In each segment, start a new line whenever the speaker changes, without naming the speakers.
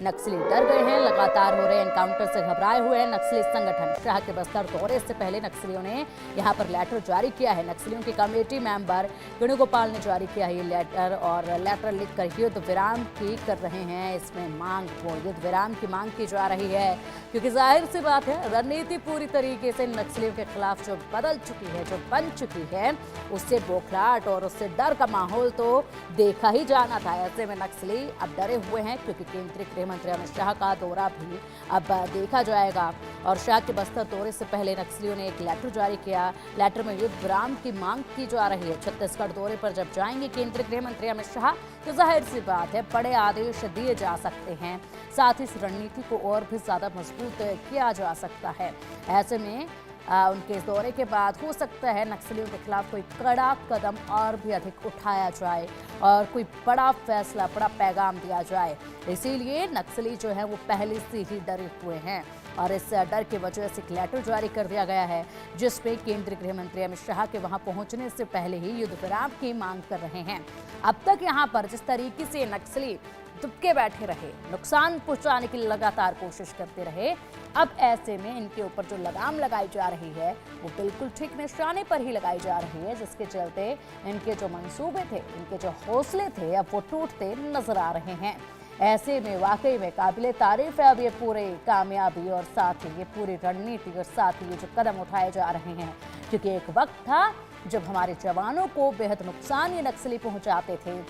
नक्सली डर गए हैं। लगातार हो रहे एनकाउंटर से घबराए हुए हैं नक्सली संगठन। शाह के बस्तर दौरे से पहले नक्सलियों ने यहां पर लेटर जारी किया है। नक्सलियों के कमेटी मेंबर वेणुगोपाल ने जारी किया है ये लेटर, और लेटर लिखकर युद्ध विराम की कर रहे हैं इसमें मांग। वो युद्ध विराम की मांग की जा रही है क्योंकि जाहिर सी बात है, रणनीति पूरी तरीके से नक्सलियों के खिलाफ जो बदल चुकी है, जो बन चुकी है, उससे बौखलाहट और उससे डर का माहौल तो देखा ही जाना था। ऐसे में नक्सली अब डरे हुए हैं क्योंकि केंद्रीय गृह मंत्री अमित शाह का दौरा भी अब देखा जाएगा। और शाह के बस्तर दौरे से पहले नक्सलियों ने एक लेटर जारी किया। लेटर में युद्ध विराम की मांग की जा रही है। छत्तीसगढ़ दौरे पर जब जाएंगे केंद्रीय गृह मंत्री अमित शाह तो जाहिर सी बात है, बड़े आदेश दिए जा सकते हैं। साथ ही इस रणनीति को और भी ज्यादा मजबूत किया जा सकता है। ऐसे में उनके इस दौरे के बाद हो सकता है नक्सलियों के खिलाफ कोई कड़ा कदम और भी अधिक उठाया जाए और कोई बड़ा फैसला, बड़ा पैगाम दिया जाए। इसीलिए नक्सली जो है वो पहले से ही डरे हुए हैं और इस डर की वजह से एक लेटर जारी कर दिया गया है जिसमें केंद्रीय गृह मंत्री अमित शाह के वहां पहुंचने से पहले ही युद्ध विराम की मांग कर रहे हैं। अब तक यहां पर जिस तरीके से नक्सली दुबके बैठे रहे, नुकसान पहुंचाने की लगातार कोशिश करते रहे, अब ऐसे में इनके ऊपर जो लगाम लगाई जा रही है वो बिल्कुल ठीक निशाने पर ही लगाई जा रही है, जिसके चलते इनके जो मंसूबे थे, इनके जो हौसले थे, अब वो टूटते नजर आ रहे हैं। ऐसे में वाकई में काबिले तारीफ है अब ये पूरे कामयाबी और साथ ही ये पूरी रणनीति और साथ ही ये जो कदम उठाए जा रहे हैं, क्योंकि एक वक्त था जब हमारे जवानों को बेहद नुकसान ये नक्सली पहुंचाते थे,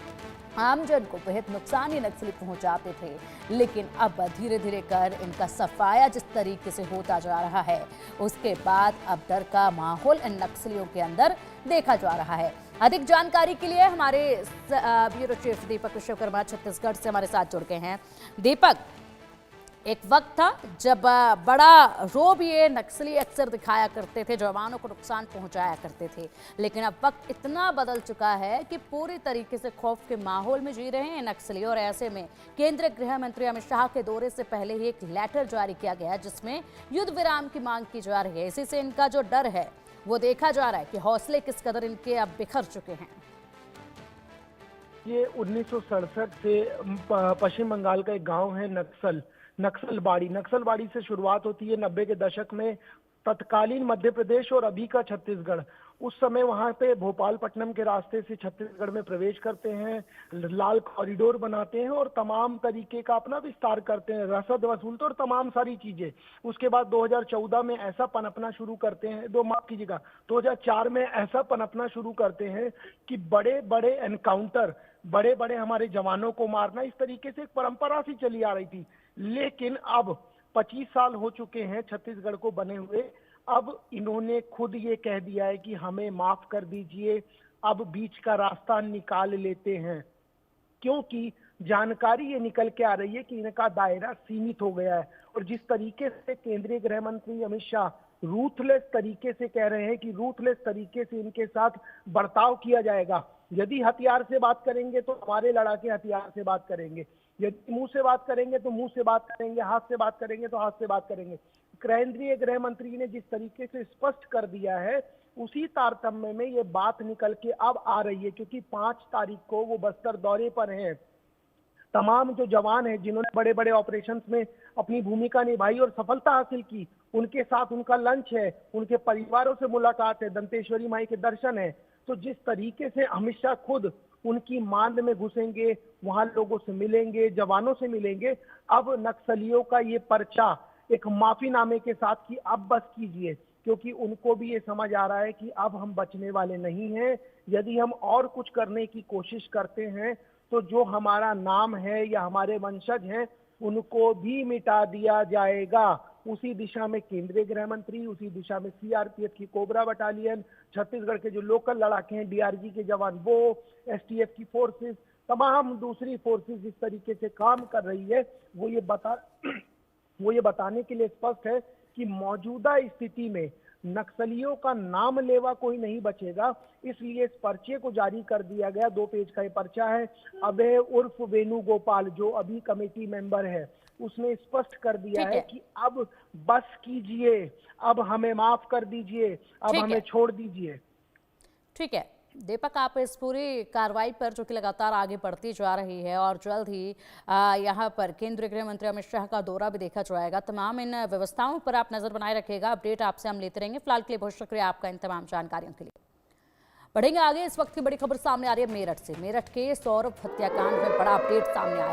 आमजन को बेहद नुकसान ये नक्सली पहुंचाते थे, लेकिन अब धीरे धीरे कर इनका सफाया जिस तरीके से होता जा रहा है, उसके बाद अब डर का माहौल इन नक्सलियों के अंदर देखा जा रहा है। अधिक जानकारी के लिए हमारे ब्यूरो चीफ दीपक विश्वकर्मा छत्तीसगढ़ से हमारे साथ जुड़ गए हैं। दीपक, एक वक्त था जब बड़ा रोब ये नक्सली अक्सर दिखाया करते थे, जवानों को नुकसान पहुंचाया करते थे, लेकिन अब वक्त इतना बदल चुका है कि पूरी तरीके से खौफ के माहौल में जी रहे हैं नक्सली। और ऐसे में केंद्रीय गृह मंत्री अमित शाह के दौरे से पहले ही एक लेटर जारी किया गया जिसमें युद्ध विराम की मांग की जा रही है। इसी से इनका जो डर है वो देखा जा रहा है कि हौसले किस कदर इनके अब बिखर चुके हैं।
ये 1967 से पश्चिम बंगाल का एक गांव है नक्सलबाड़ी से शुरुआत होती है 90 के दशक में। तत्कालीन मध्य प्रदेश और अभी का छत्तीसगढ़, उस समय वहां पे भोपालपट्टनम के रास्ते से छत्तीसगढ़ में प्रवेश करते हैं, लाल कॉरिडोर बनाते हैं और तमाम तरीके का अपना विस्तार करते हैं, रसद वसूलते और तमाम सारी चीजें। उसके बाद 2014 में ऐसा पनपना शुरू करते हैं, 2004 में ऐसा पनपना शुरू करते हैं कि बड़े बड़े एनकाउंटर, बड़े बड़े हमारे जवानों को मारना, इस तरीके से एक परंपरा सी चली आ रही थी। लेकिन अब 25 साल हो चुके हैं छत्तीसगढ़ को बने हुए। अब इन्होंने खुद ये कह दिया है कि हमें माफ कर दीजिए, अब बीच का रास्ता निकाल लेते हैं, क्योंकि जानकारी ये निकल के आ रही है कि इनका दायरा सीमित हो गया है। और जिस तरीके से केंद्रीय गृह मंत्री अमित शाह रूथलेस तरीके से कह रहे हैं कि रूथलेस तरीके से इनके साथ बर्ताव किया जाएगा, यदि हथियार से बात करेंगे तो हमारे लड़ाके हथियार से बात करेंगे, यदि मुंह से बात करेंगे तो मुंह से बात करेंगे, हाथ से बात करेंगे तो हाथ से बात करेंगे। केंद्रीय गृह मंत्री ने जिस तरीके से स्पष्ट कर दिया है, उसी तारतम्य में ये बात निकल के अब आ रही है, क्योंकि 5 तारीख को वो बस्तर दौरे पर हैं। तमाम जो जवान हैं जिन्होंने बड़े बड़े ऑपरेशंस में अपनी भूमिका निभाई और सफलता हासिल की, उनके साथ उनका लंच है, उनके परिवारों से मुलाकात है, दंतेश्वरी माई के दर्शन है। तो जिस तरीके से अमित शाह खुद उनकी मांद में घुसेंगे, वहां लोगों से मिलेंगे, जवानों से मिलेंगे, अब नक्सलियों का ये पर्चा एक माफीनामे के साथ कि अब बस कीजिए, क्योंकि उनको भी ये समझ आ रहा है कि अब हम बचने वाले नहीं हैं। यदि हम और कुछ करने की कोशिश करते हैं तो जो हमारा नाम है या हमारे वंशज हैं उनको भी मिटा दिया जाएगा। उसी दिशा में केंद्रीय गृह मंत्री, उसी दिशा में सीआरपीएफ की कोबरा बटालियन, छत्तीसगढ़ के जो लोकल लड़ाके हैं, डीआरजी के जवान, वो एसटीएफ की फोर्सेस, तमाम दूसरी फोर्सेस जिस तरीके से काम कर रही है, वो ये बताने के लिए स्पष्ट है कि मौजूदा स्थिति में नक्सलियों का नाम लेवा कोई नहीं बचेगा। इसलिए इस पर्चे को जारी कर दिया गया। 2 पेज का ये पर्चा है। अभय उर्फ वेणुगोपाल, जो अभी कमेटी मेंबर है, उसने स्पष्ट कर दिया है कि अब बस कीजिए, अब हमें माफ कर दीजिए, अब हमें छोड़ दीजिए।
ठीक है, दीपक, आप इस पूरी कार्रवाई पर जो कि लगातार आगे बढ़ती जा रही है और जल्द ही यहाँ पर केंद्रीय गृह मंत्री अमित शाह का दौरा भी देखा जाएगा, तमाम इन व्यवस्थाओं पर आप नजर बनाए रखिएगा। अपडेट आपसे हम लेते रहेंगे। फिलहाल के लिए बहुत शुक्रिया आपका इन तमाम जानकारियों के लिए। बढ़ेंगे आगे। इस वक्त की बड़ी खबर सामने आ रही है मेरठ से। मेरठ के सौरभ हत्याकांड में बड़ा अपडेट सामने आया।